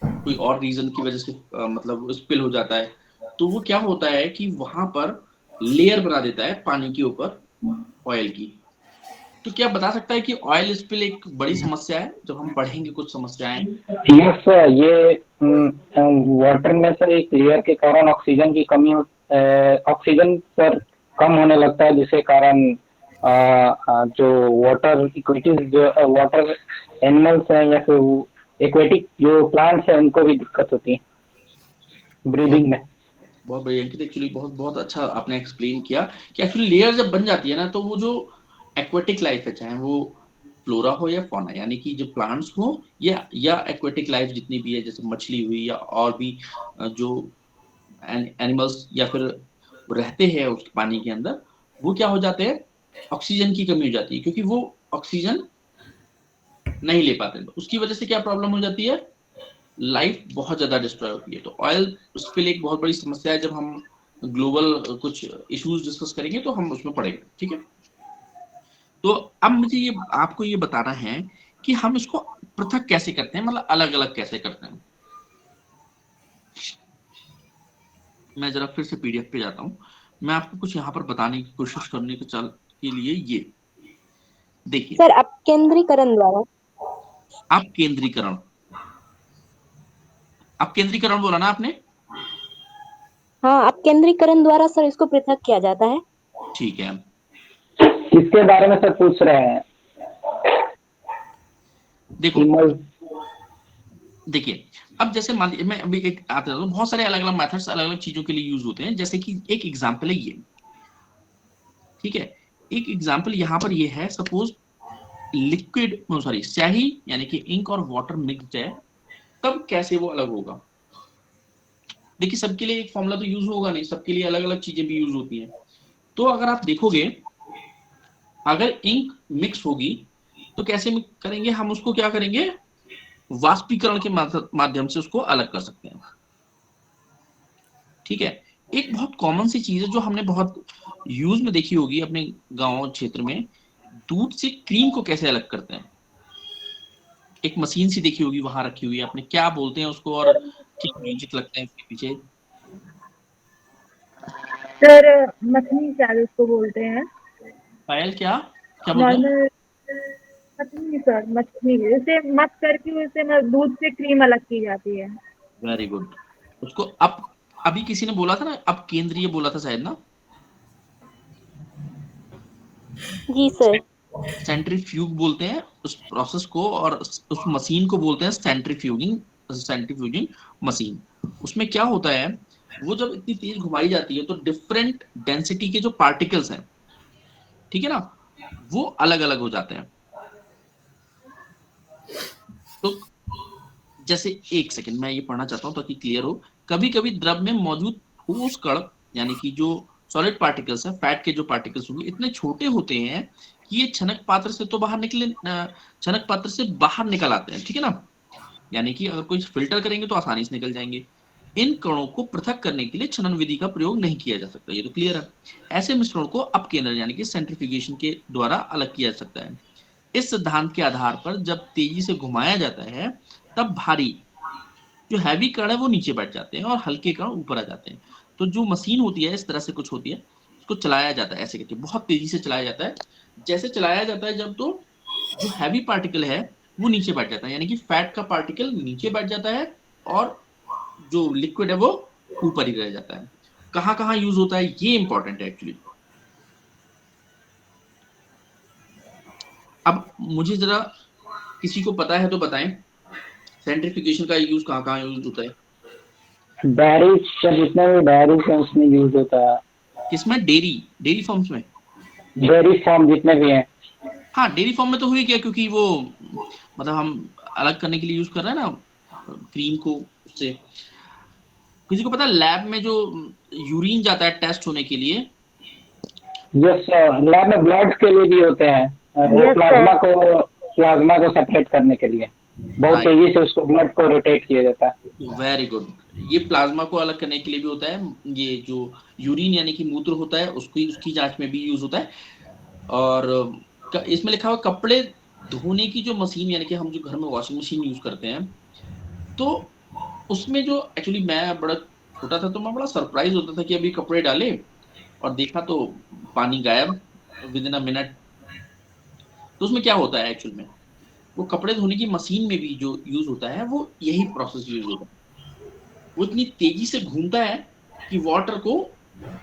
कोई और रीजन की वजह से मतलब वो स्पिल हो जाता है। तो वो क्या होता है कि वहां पर लेयर बना देता है पानी के ऊपर ऑयल की। तो क्या बता सकता है कि ऑयल स्पिल एक बड़ी समस्या है? जब हम पढ़ेंगे कुछ समस्याएं। यस सर, ये वाटर में सर एक लेयर के कारण ऑक्सीजन की कमी, ऑक्सीजन सर कम होने लगता है, जिसके कारण जो वाटर इक्विटीज, जो वाटर एनिमल्स हैं या फिर एक्वेटिक जो प्लांट्स हैं, उनको भी दिक्कत होती है ब्रीदिंग में। बहुत बढ़िया अंकित, एक्चुअली बहुत बहुत अच्छा आपने एक्सप्लेन किया कि एक्चुअली लेयर जब बन जाती है ना, तो वो जो एक्वेटिक लाइफ है, चाहे वो फ्लोरा हो या फौना, यानी कि जो प्लांट्स हो या एक्वेटिक लाइफ जितनी भी है, जैसे मछली हुई या और भी जो एनिमल्स या फिर रहते हैं उस पानी के अंदर, वो क्या हो जाते हैं, ऑक्सीजन की कमी हो जाती है, क्योंकि वो ऑक्सीजन नहीं ले पाते। उसकी वजह से क्या प्रॉब्लम हो जाती है, लाइफ बहुत ज्यादा डिस्ट्रॉय होती है। तो ऑयल स्पिल एक बहुत बड़ी समस्या है। जब हम ग्लोबल कुछ इश्यूज डिस्कस करेंगे तो हम उसमें पढ़ेंगे। ठीक है, तो अब मुझे ये आपको ये बताना है कि हम इसको पृथक कैसे करते हैं, मतलब अलग अलग कैसे करते हैं। मैं जरा फिर से पीडीएफ पे जाता हूँ, मैं आपको कुछ यहाँ पर बताने की कोशिश करने के लिए ये देखिए। सर, अपकेंद्रीकरण द्वारा। अपकेंद्रीकरण बोला ना आपने? हाँ, अपकेंद्रीकरण द्वारा सर इसको पृथक किया जाता है। ठीक है, किसके बारे में सर पूछ रहे हैं? देखिए, अब जैसे मान लीजिए, मैं अभी एक आता हूँ, बहुत सारे अलग अलग मेथड्स अलग अलग चीजों के लिए यूज होते हैं। जैसे कि एक एग्जांपल है ये, ठीक है, एक एग्जांपल यहाँ पर ये है, सपोज लिक्विड सॉरी स्याही यानी कि इंक और वाटर मिक्स्ड है, तब कैसे वो अलग होगा। देखिए, सबके लिए एक फॉर्मूला तो यूज होगा नहीं, सबके लिए अलग अलग चीजें भी यूज होती हैं। तो अगर आप देखोगे, अगर इंक मिक्स होगी तो कैसे करेंगे हम उसको, क्या करेंगे, वाष्पीकरण के माध्यम से उसको अलग कर सकते हैं। ठीक है, एक बहुत कॉमन सी चीज है जो हमने बहुत यूज में देखी होगी अपने गांव क्षेत्र में, दूध से क्रीम को कैसे अलग करते हैं। एक मशीन सी देखी होगी वहां रखी हुई है, आपने क्या बोलते हैं उसको और क्या म्यूजिक लगता है उसके पीछे? सर मछली शायद उसको बोलते हैं। पायल क्या क्या बोलते हैं? नॉर्मल मछली सर, मछली उसे मत करके उसे दूध से क्रीम अलग की जाती है। वेरी गुड, उसको अभी किसी ने बोला था ना, अब केंद्रीय बोला था शायद ना? जी सर। सेंट्रीफ्यूग बोलते हैं उस प्रोसेस को, और उस मशीन को बोलते हैं सेंट्रीफ्यूजिंग मशीन। उसमें क्या होता है, वो जब इतनी तेज घुमाई जाती है तो डिफरेंट डेंसिटी के जो पार्टिकल्स हैं, ठीक है ना, वो अलग अलग हो जाते हैं। तो जैसे एक सेकंड मैं ये पढ़ना चाहता हूं ताकि क्लियर हो। कभी कभी द्रव में मौजूद ठोस कण यानी कि जो सॉलिड पार्टिकल्स है, फैट के जो पार्टिकल्स होंगे इतने छोटे होते हैं कि ये छनक पात्र से तो बाहर निकले, छनक पात्र से बाहर निकल आते हैं, ठीक है ना। यानी कि अगर कोई फिल्टर करेंगे तो आसानी से निकल जाएंगे। इन कणों को पृथक करने के लिए छनन विधि का प्रयोग नहीं किया जा सकता, ये तो क्लियर है। ऐसे मिश्रण को अपकेंद्रण यानी कि सेंट्रीफ्यूगेशन के द्वारा अलग किया जा सकता है। इस सिद्धांत के आधार पर जब तेजी से घुमाया जाता है तब भारी जो हैवी कण है वो नीचे बैठ जाते हैं और हल्के कण ऊपर आ जाते हैं। तो जो मशीन होती है इस तरह से कुछ होती है, उसको चलाया जाता है ऐसे करके, बहुत तेजी से चलाया जाता है। जैसे चलाया जाता है जब, तो जो हैवी पार्टिकल है वो नीचे बैठ जाता है, यानी कि फैट का पार्टिकल नीचे बैठ जाता है और जो लिक्विड है वो ऊपर ही रह जाता है। कहां कहां यूज होता है ये इंपॉर्टेंट है एक्चुअली। अब मुझे जरा किसी को पता है तो बताएं, सेंट्रीफ्यूगेशन का यूज कहां कहां यूज होता है? डायरी का जितना भी डायरी है उसमें यूज होता है। किसमें? डेयरी, डेयरी फॉर्म्स में? डेयरी फार्म जितने भी हैं। हाँ, डेयरी फॉर्म में तो हुई क्या, क्योंकि वो मतलब हम अलग करने के लिए यूज कर रहे हैं ना क्रीम को उससे। किसी को पता है लैब में जो यूरिन जाता है टेस्ट होने के लिए? यस लैब में ब्लड के लिए भी होते हैं। वो प्लाज्मा को सेपरेट करने के लिए बहुत हाँ, तेजी से उसको ब्लड को रोटेट किया जाता है। Very good. ये प्लाज्मा को अलग करने के लिए भी होता है। ये जो यूरिन यानी कि मूत्र होता है उसकी उसकी जांच में भी यूज होता है। और इसमें लिखा हुआ कपड़े धोने की जो मशीन, यानी कि हम जो घर में वॉशिंग मशीन यूज करते हैं, तो उसमें जो एक्चुअली मैं बड़ा छोटा था तो मैं बड़ा सरप्राइज होता था कि अभी कपड़े डाले और देखा तो पानी गायब विद इन अ मिनट। तो उसमें क्या होता है एक्चुअल में, वो कपड़े धोने की मशीन में भी जो यूज होता है वो यही प्रोसेस यूज होता है। वो इतनी तेजी से घूमता है कि वाटर को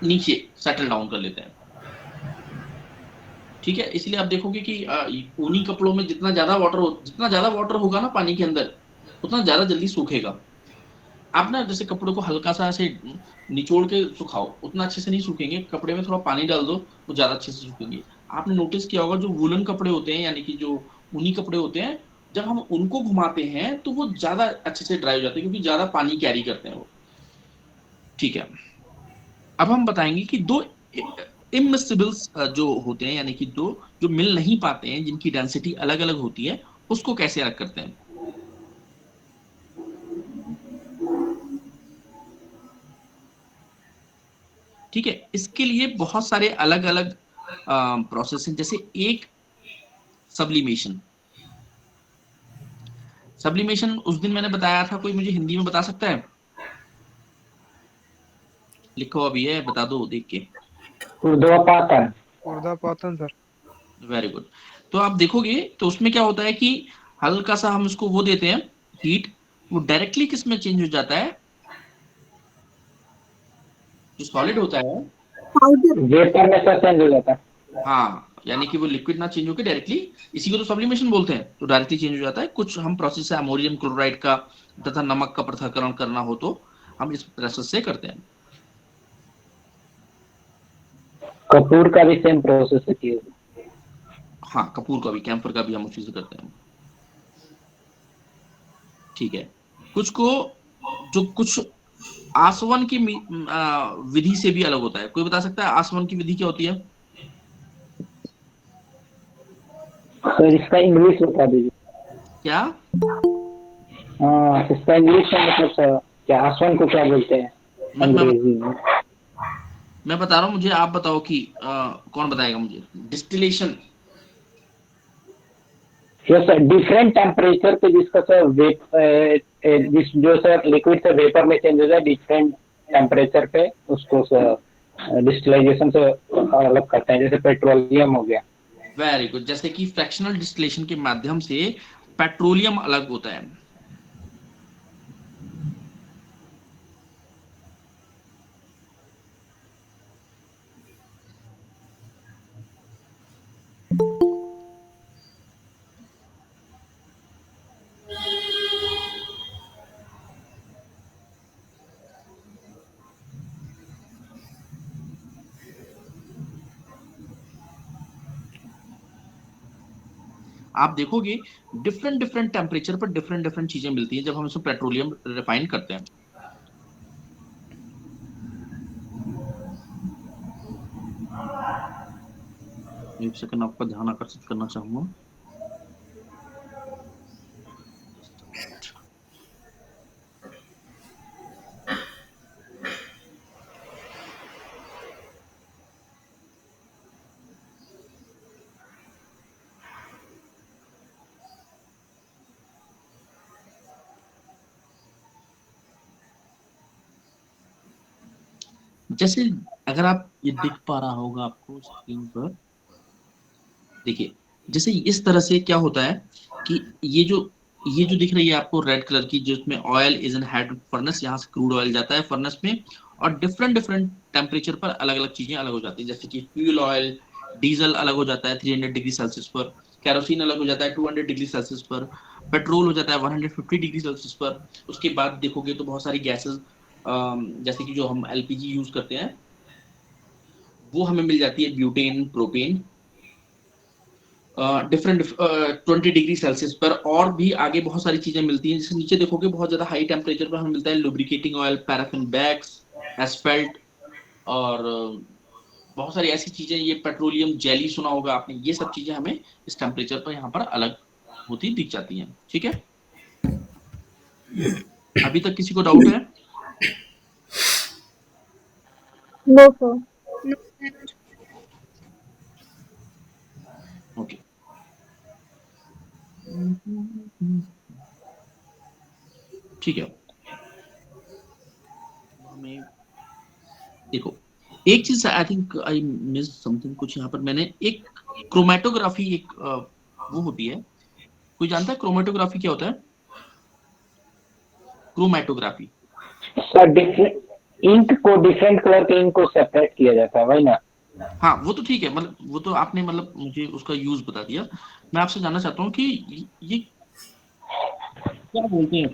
नीचे सेटल डाउन कर लेता है, ठीक है। इसलिए आप देखोगे कि ऊनी कपड़ों में जितना ज्यादा वाटर होगा ना पानी के अंदर, उतना ज्यादा जल्दी सूखेगा। आप ना जैसे कपड़ों को हल्का सा ऐसे निचोड़ के सुखाओ, उतना अच्छे से नहीं सूखेंगे। कपड़े में थोड़ा पानी डाल दो, वो ज्यादा अच्छे से सूखेंगे। आपने नोटिस किया होगा जो वूलन कपड़े होते हैं यानी कि जो ऊनी कपड़े होते हैं, जब हम उनको घुमाते हैं तो वो ज्यादा अच्छे से ड्राई हो जाते हैं, क्योंकि ज्यादा पानी कैरी करते हैं वो, ठीक है। अब हम बताएंगे कि दो इमिसिबल्स जो होते हैं, यानी कि दो जो मिल नहीं पाते हैं, जिनकी डेंसिटी अलग अलग होती है, उसको कैसे अलग करते हैं। ठीक है, इसके लिए बहुत सारे अलग अलग प्रोसेस हैं। जैसे एक सब्लिमेशन, सब्लिमेशन उस दिन मैंने बताया था, कोई मुझे हिंदी में बता सकता है? लिखो अभी है, बता दो देख के। ऊर्ध्वापातन। ऊर्ध्वापातन सर। Very good. तो आप देखोगे तो उसमें क्या होता है कि हल्का सा हम उसको वो देते हैं हीट, वो डायरेक्टली किस में चेंज हो जाता है, जो सॉलिड होता है, वेपर में से चेंज हो जाता है। हाँ, यानी कि वो लिक्विड ना चेंज होकर डायरेक्टली, इसी को तो सब्लिमेशन बोलते हैं, तो डायरेक्टली चेंज हो जाता है। कुछ हम प्रोसेस है अमोनियम क्लोराइड का तथा नमक का पृथक्करण करना हो तो हम इस प्रोसेस से करते हैं। कपूर का भी सेम प्रोसेस है। हाँ, कपूर का भी, कैम्फर का भी हम उसी से करते हैं, ठीक है। कुछ को जो कुछ आसवन की विधि से भी अलग होता है। कोई बता सकता है आसवन की विधि क्या होती है? सर इसका इंग्लिश बता दीजिए। क्या? हाँ इसका इंग्लिश में मतलब सर क्या आसवन को क्या बोलते हैं मैं अंग्रेजी में? मैं बता रहा हूँ, मुझे आप बताओ कि कौन बताएगा मुझे। Distillation. Yes sir different temperature पे जिसका सर जिस जो सर लिक्विड से वेपर में चेंज हो जाए डिफरेंट टेम्परेचर पे उसको सर डिस्टिलाइजेशन से अलग करते हैं, जैसे पेट्रोलियम हो गया। Very good. जैसे कि फ्रैक्शनल डिस्टिलेशन के माध्यम से पेट्रोलियम अलग होता है। आप देखोगे डिफरेंट डिफरेंट टेम्परेचर पर डिफरेंट डिफरेंट चीजें मिलती हैं जब हम इसमें पेट्रोलियम रिफाइन करते हैं। एक सेकंड आपका ध्यान आकर्षित करना चाहूंगा। जैसे अगर आप ये दिख पा रहा होगा आपको स्क्रीन पर, देखिए जैसे इस तरह से क्या होता है कि ये जो दिख रही है आपको रेड कलर की, जिसमें oil is in head furnace, यहाँ से क्रूड ऑयल जाता है फर्नेस में, और डिफरेंट डिफरेंट टेम्परेचर पर अलग अलग चीजें अलग हो जाती है। जैसे कि फ्यूल ऑयल, डीजल अलग हो जाता है 300 डिग्री सेल्सियस पर, कैरोसिन अलग हो जाता है 200 डिग्री सेल्सियस पर, पेट्रोल हो जाता है 150 डिग्री सेल्सियस पर। उसके बाद देखोगे तो बहुत सारी गैसेस जैसे कि जो हम एलपीजी यूज करते हैं वो हमें मिल जाती है butane, propane, different 20 degree Celsius पर। और भी आगे बहुत सारी चीजें मिलती हैं। जैसे नीचे देखोगे बहुत ज्यादा हाई टेम्परेचर पर हमें मिलता है लुब्रिकेटिंग ऑयल, पैराफिन बैग्स, एस्फेल्ट, और बहुत सारी ऐसी चीजें, ये पेट्रोलियम जेली सुना होगा आपने, ये सब चीजें हमें इस टेम्परेचर पर यहाँ पर अलग होती दिख जाती हैं। ठीक है, अभी तक किसी को डाउट है? No sir. ओके, ठीक है। हमें देखो एक चीज, I think I miss something, कुछ यहाँ पर मैंने एक क्रोमेटोग्राफी, एक वो होती है, कोई जानता है क्रोमेटोग्राफी क्या होता है? क्रोमेटोग्राफी सर इंक को, डिफरेंट कलर के इंक को सेपरेट किया जाता है, वही ना? हाँ वो तो ठीक है, मतलब वो तो आपने मतलब मुझे उसका यूज बता दिया। मैं आपसे जानना चाहता हूँ कि ये क्या बोलते हैं?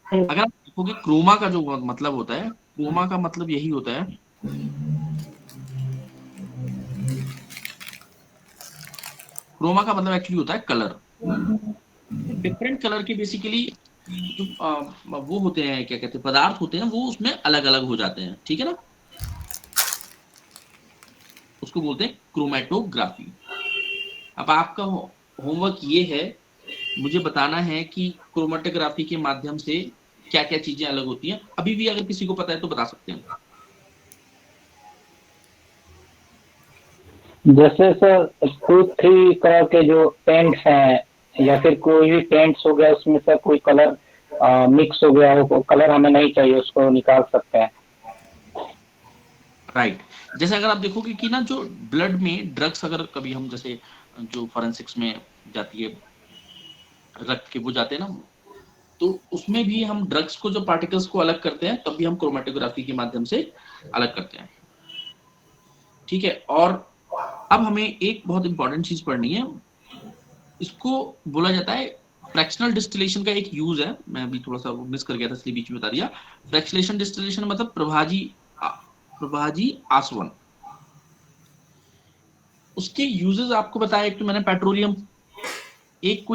अगर आप देखोगे क्रोमा का जो मतलब होता है, क्रोमा का मतलब यही होता है, क्रोमा का मतलब एक्चुअली होता है कलर। डिफरेंट कलर के बेसिकली जो वो होते हैं, क्या कहते हैं, पदार्थ होते हैं, वो उसमें अलग अलग हो जाते हैं। ठीक है ना, उसको बोलते हैं क्रोमेटोग्राफी। अब आपका होमवर्क ये है, मुझे बताना है कि क्रोमेटोग्राफी के माध्यम से क्या क्या चीजें अलग होती हैं। अभी भी अगर किसी को पता है तो बता सकते हैं। जैसे सर 2-3 कलर के जो पेंट्स हैं, या फिर कोई भी पेंट्स हो गया उसमें सर कोई कलर मिक्स हो गया हो, कलर हमें नहीं चाहिए, उसको निकाल सकते हैं। राइट, जैसे अगर आप देखोगे कि ना जो ब्लड में ड्रग्स, अगर कभी हम जैसे जो फॉरेंसिक्स में जाती है, रक्त के वो जाते हैं ना, तो उसमें भी हम ड्रग्स को, जो पार्टिकल्स को अलग करते हैं, तब भी हम क्रोमेटोग्राफी के माध्यम से अलग करते हैं। ठीक है, और अब हमें एक बहुत इंपॉर्टेंट चीज पढ़नी है, इसको बोला जाता है फ्रैक्शनल डिस्टिलेशन का एक यूज है। मैं अभी थोड़ा सा मिस कर गया था इसलिए बीच में बता दिया। फ्रैक्शनल डिस्टिलेशन मतलब प्रभाजी आसवन। उसके यूजेस आपको बताया, एक तो मैंने पेट्रोलियम, एक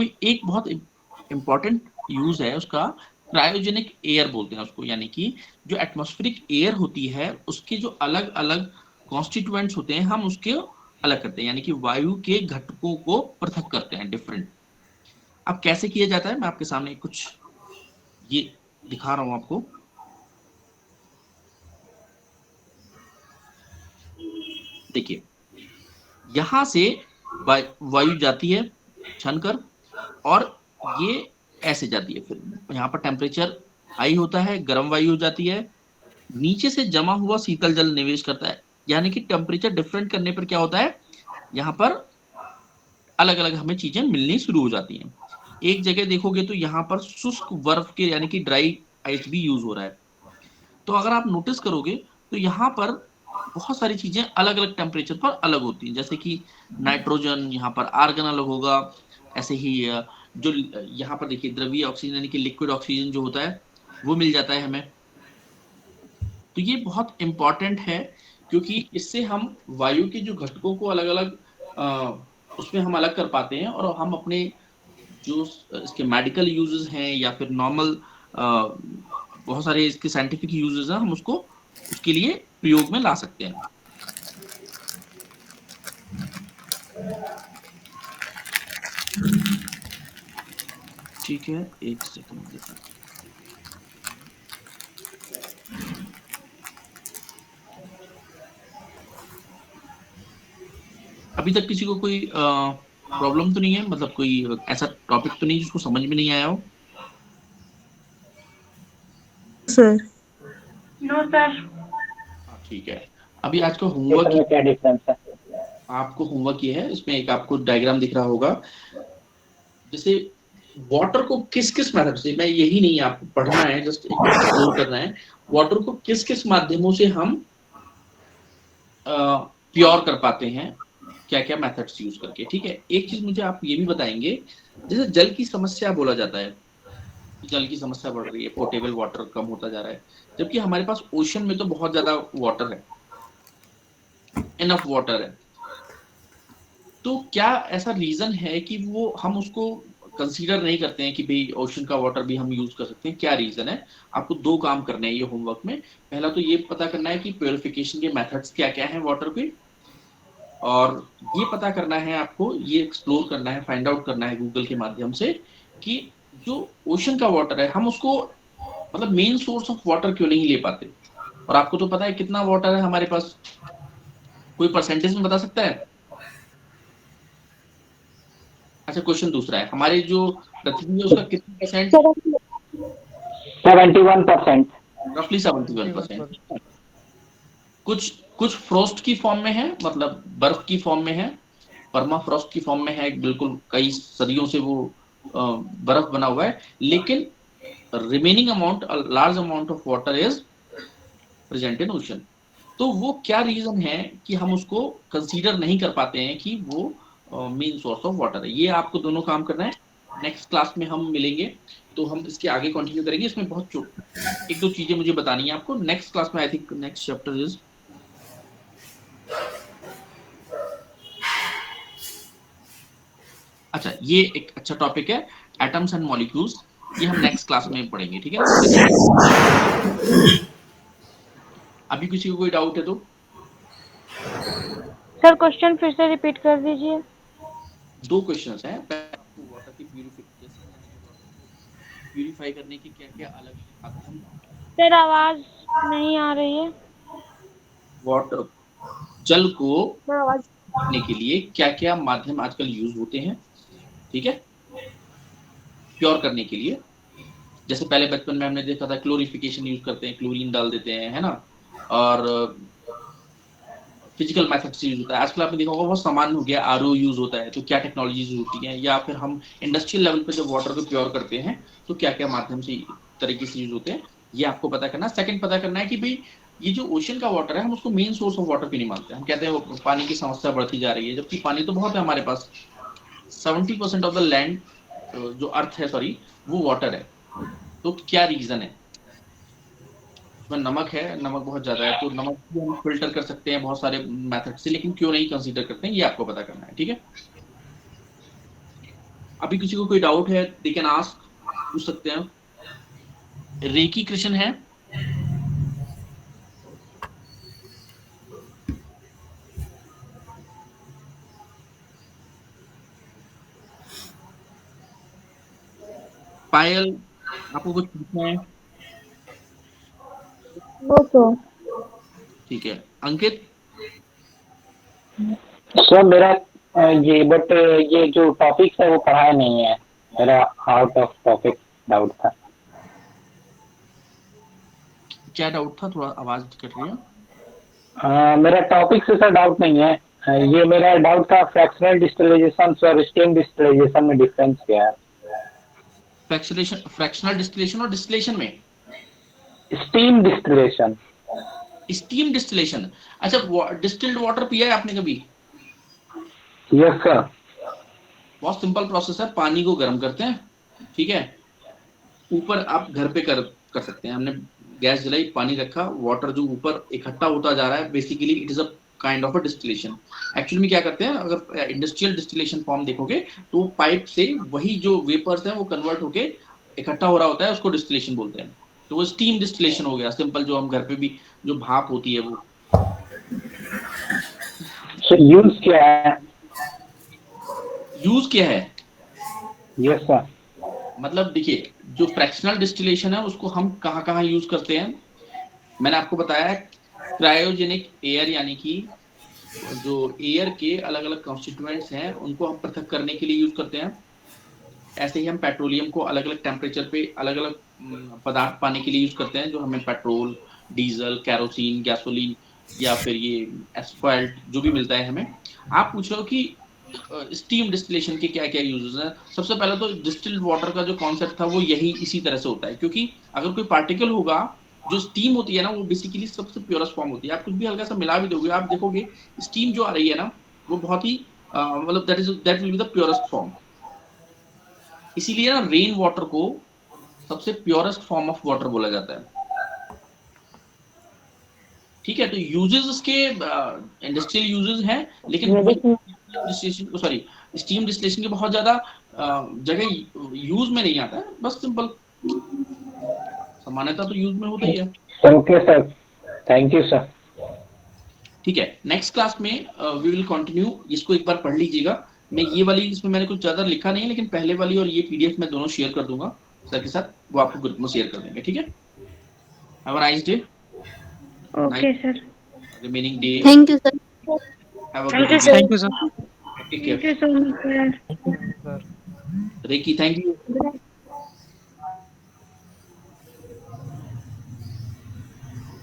बहुत इंपॉर्टेंट यूज है उसका, क्रायोजेनिक एयर बोलते हैं उसको, यानी कि जो एटमॉस्फेरिक एयर होती है उसके जो अलग अलग कॉन्स्टिट्यूएंट्स होते हैं, हम उसके अलग करते हैं, यानी कि वायु के घटकों को पृथक करते हैं, डिफरेंट। अब कैसे किया जाता है, मैं आपके सामने कुछ ये दिखा रहा हूं आपको। देखिए यहां से वायु जाती है छनकर, और ये ऐसे जाती है, फिर यहाँ पर टेम्परेचर हाई होता है, गर्म वायु हो जाती है, नीचे से जमा हुआ शीतल जल निवेश करता है। यानी कि टेम्परेचर डिफरेंट करने पर क्या होता है, यहाँ पर अलग अलग हमें चीजें मिलनी शुरू हो जाती हैं। एक जगह देखोगे तो यहाँ पर शुष्क बर्फ के, यानी कि ड्राई आइस भी यूज हो रहा है। तो अगर आप नोटिस करोगे तो यहाँ पर बहुत सारी चीजें अलग अलग टेम्परेचर पर अलग होती हैं। जैसे कि नाइट्रोजन, यहाँ पर आर्गन अलग होगा। ऐसे ही जो यहाँ पर देखिए द्रवीय ऑक्सीजन, यानी कि लिक्विड ऑक्सीजन जो होता है वो मिल जाता है हमें। तो ये बहुत इंपॉर्टेंट है, क्योंकि इससे हम वायु के जो घटकों को अलग अलग उसमें हम अलग कर पाते हैं और हम अपने जो इसके मेडिकल यूजेस हैं या फिर नॉर्मल बहुत सारे इसके साइंटिफिक यूजेस हैं, हम उसको उसके लिए प्रयोग में ला सकते हैं। ठीक है, एक सेकंड देखिए। अभी तक किसी को कोई प्रॉब्लम तो नहीं है, मतलब कोई ऐसा टॉपिक तो नहीं जिसको समझ में नहीं आया हो? Sir no sir. ठीक है, अभी आज का होमवर्क इसमें क्या डिफरेंस है? आपको होमवर्क ये है, इसमें एक आपको डायग्राम दिख रहा होगा, जैसे वाटर को किस किस मेथड से, मैं यही नहीं आपको पढ़ना है, जस्ट एक्सप्लोर करना है, वाटर को किस किस माध्यमों से हम प्योर कर पाते हैं, क्या क्या मेथड्स यूज करके। ठीक है, एक चीज मुझे आप ये भी बताएंगे, जैसे जल की समस्या बोला जाता है, जल की समस्या बढ़ रही है, पोर्टेबल वाटर कम होता जा रहा है, जबकि हमारे पास ओशन में तो बहुत ज्यादा वाटर है, इनफ वाटर है। तो क्या ऐसा रीजन है कि वो हम उसको कंसीडर नहीं करते हैं कि भाई ओशन का वाटर भी हम यूज कर सकते हैं? क्या रीजन है? आपको दो काम करने हैं ये होमवर्क में। पहला तो ये पता करना है कि प्योरिफिकेशन के मेथड्स क्या क्या हैं वाटर के, और ये पता करना है आपको, ये एक्सप्लोर करना है, फाइंड आउट करना है गूगल के माध्यम से कि जो ओशन का वाटर है हम उसको मतलब मेन सोर्स ऑफ वाटर क्यों नहीं ले पाते। और आपको तो पता है कितना वाटर है हमारे पास, कोई परसेंटेज में बता सकता है? अच्छा, क्वेश्चन दूसरा है, हमारे जो पृथ्वी है उसका कितना परसेंट? 71%। रफली 71%। कुछ फ्रोस्ट की फॉर्म में है, मतलब बर्फ की फॉर्म में है, परमाफ्रॉस्ट की फॉर्म में है, बिल्कुल कई सदियों से वो बर्फ बना हुआ है, लेकिन remaining amount, large amount of water is present in ocean. तो वो क्या रीजन है कि हम उसको कंसीडर नहीं कर पाते हैं कि वो मेन सोर्स ऑफ वाटर है? ये आपको दोनों काम करना है। नेक्स्ट क्लास में हम मिलेंगे तो हम इसके आगे कंटिन्यू करेंगे। इसमें बहुत एक दो चीजें मुझे बतानी है आपको नेक्स्ट क्लास में। I think next chapter is, अच्छा ये एक अच्छा टॉपिक है, एटम्स एंड मॉलिक्यूल्स, ये हम नेक्स्ट क्लास में पढ़ेंगे। ठीक है, अभी किसी को कोई डाउट है तो? सर क्वेश्चन फिर से रिपीट कर दीजिए। दो क्वेश्चंस हैं, वाटर की प्यूरिफाई करने की क्या क्या अलग माध्यम? सर आवाज नहीं आ रही है। वाटर, जल को करने के लिए क्या क्या माध्यम आजकल यूज होते हैं? ठीक है, प्योर करने के लिए, जैसे पहले बचपन में हमने देखा था क्लोरिफिकेशन यूज करते हैं, क्लोरीन डाल देते हैं, है ना, और फिजिकल मेथड से यूज होता है। आजकल आपने देखा होगा बहुत सामान्य हो गया, आरओ यूज होता है, तो क्या टेक्नोलॉजीज होती हैं, या फिर हम इंडस्ट्रियल लेवल पे जब वाटर को प्योर करते हैं तो क्या क्या माध्यम से तरीके से यूज होते हैं, ये आपको पता करना। सेकंड पता करना है कि भाई ये जो ओशन का वाटर है हम उसको मेन सोर्स ऑफ वाटर क्यों नहीं मानते। हम कहते हैं पानी की समस्या बढ़ती जा रही है, जबकि पानी तो बहुत है हमारे पास, 70% ऑफ द लैंड जो अर्थ है, सॉरी, वो वाटर है। तो क्या रीजन है? उसमें नमक है, नमक बहुत ज्यादा है, तो नमक भी हम फिल्टर कर सकते हैं बहुत सारे मेथड से, लेकिन क्यों नहीं कंसीडर करते हैं, ये आपको पता करना है। ठीक है, अभी किसी को कोई डाउट है दे कैन आस्क, पूछ सकते हैं। रेकी कृष्ण है? पायल, आपको कुछ पूछना है? No sir. ठीक है, अंकित? सर मेरा ये जो टॉपिक्स है वो पढ़ाया नहीं है, मेरा आउट ऑफ टॉपिक डाउट था। क्या डाउट था? थोड़ा आवाज कट रही है। मेरा टॉपिक से सर डाउट नहीं है, ये मेरा डाउट था फ्रैक्शनल डिस्टिलेशन और स्टीम डिस्टिलेशन में डिफरेंस क्या है? फ्रैक्शनल डिस्टिलेशन और डिस्टिलेशन में? Steam distillation. स्टीम डिस्टिलेशन, अच्छा, डिस्टिल्ड वाटर पिया है आपने कभी? Yes sir. बहुत सिंपल प्रोसेस है, पानी को गर्म करते हैं, ठीक है, ऊपर आप घर पे कर सकते हैं। हमने गैस जलाई, पानी रखा, वाटर जो ऊपर इकट्ठा होता जा रहा है, basically it is a kind of a distillation. Actually में क्या करते हैं, अगर इंडस्ट्रियल डिस्टिलेशन फॉर्म देखोगे तो पाइप से वही जो वेपर्स हैं वो कन्वर्ट होके इकट्ठा हो रहा होता है, उसको डिस्टिलेशन बोलते हैं। तो वो स्टीम डिस्टिलेशन हो गया, सिंपल जो हम घर पे भी जो भाप होती है वो। So use क्या है? यूज क्या है? Yes sir. मतलब देखिए, जो फ्रैक्शनल डिस्टिलेशन है उसको हम कहाँ यूज करते हैं, मैंने आपको बताया क्रायोजेनिक एयर, यानी कि जो एयर के अलग अलग कॉन्स्टिट्यूएंट्स हैं उनको हम पृथक करने के लिए यूज करते हैं। ऐसे ही हम पेट्रोलियम को अलग अलग टेम्परेचर पे अलग अलग पदार्थ पाने के लिए यूज करते हैं, जो हमें पेट्रोल, डीजल, कैरोसिन, गैसोलीन या फिर ये एस्फाल्ट जो भी मिलता है हमें। आप पूछ रहे हो कि स्टीम डिस्टिलेशन के क्या क्या यूजेस हैं। सबसे पहले तो डिस्टिल्ड वाटर का जो कॉन्सेप्ट था वो यही इसी तरह से होता है, क्योंकि अगर कोई पार्टिकल होगा, जो स्टीम होती है ना वो बेसिकली सबसे प्योरेस्ट फॉर्म होती है। आप कुछ भी हल्का सा मिला भी दोगे, आप देखोगे स्टीम जो आ रही है ना वो बहुत ही मतलब that will be the purest form. इसीलिए ना रेन वाटर को सबसे प्योरेस्ट फॉर्म ऑफ वाटर बोला जाता है। ठीक है, तो यूजेस इसके इंडस्ट्रियल यूजेस हैं, लेकिन स्टीम डिस्टिलेशन के बहुत ज्यादा जगह यूज में नहीं आता है, बस सिंपल सामान्यता तो यूज में होता ही है। Okay sir. Thank you sir. ठीक है, नेक्स्ट क्लास में वी विल कंटिन्यू। इसको एक बार पढ़ लीजिएगा। मैं ये वाली, इसमें मैंने कुछ ज्यादा लिखा नहीं है, लेकिन पहले वाली और ये पीडीएफ मैं दोनों शेयर कर दूंगा सर के साथ, वो आपको ग्रुप में शेयर कर देंगे। ठीक है, have a nice day. Okay sir, remaining day. Thank you sir. Have a Thank good you, day. Thank you sir. Take thank care. You so much sir. रेकी, थैंक यू।